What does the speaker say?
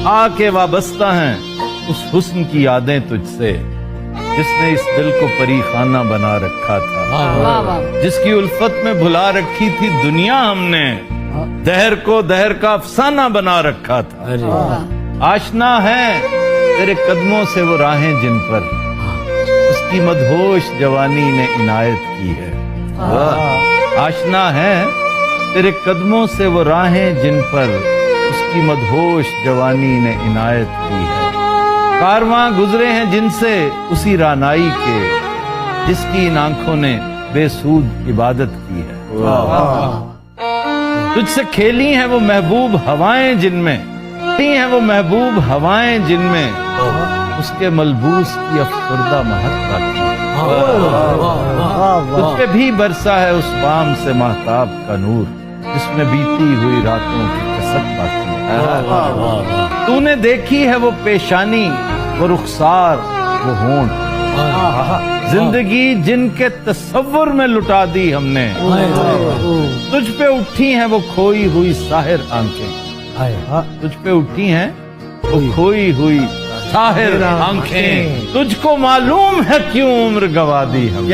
आके वाबस्ता हैं उस हुस्न की यादें तुझसे जिसने इस दिल को परी खाना बना रखा था, जिसकी उल्फत में भुला रखी थी दुनिया हमने, दहर को दहर का अफसाना बना रखा था। आशना है तेरे कदमों से वो राहें जिन पर उसकी मदहोश जवानी ने इनायत की है। आशना है तेरे कदमों से वो राहें जिन पर उसकी मदहोश जवानी ने इनायत की है। कारवां गुजरे हैं जिनसे उसी रानाई के जिसकी इन आंखों ने बेसूद इबादत की है। तुझसे खेली हैं वो महबूब हवाएं जिनमें, खेली हैं वो महबूब हवाएं जिनमें उसके मलबूस की अफसरदा महक बाकी है। तुझ पे भी बरसा है उस बाम से महताब का नूर जिसमें बीती हुई रातों की कसक बाकी है। तूने देखी है वो पेशानी, वो रुखसार, वो होंठ, जिंदगी जिनके तसव्वुर में लुटा दी हमने। तुझ पे उठी हैं वो खोई हुई साहिर आंखें, तुझ पे उठी हैं वो खोई हुई साहिर आंखें। तुझको मालूम है क्यों उम्र गवा दी हमने।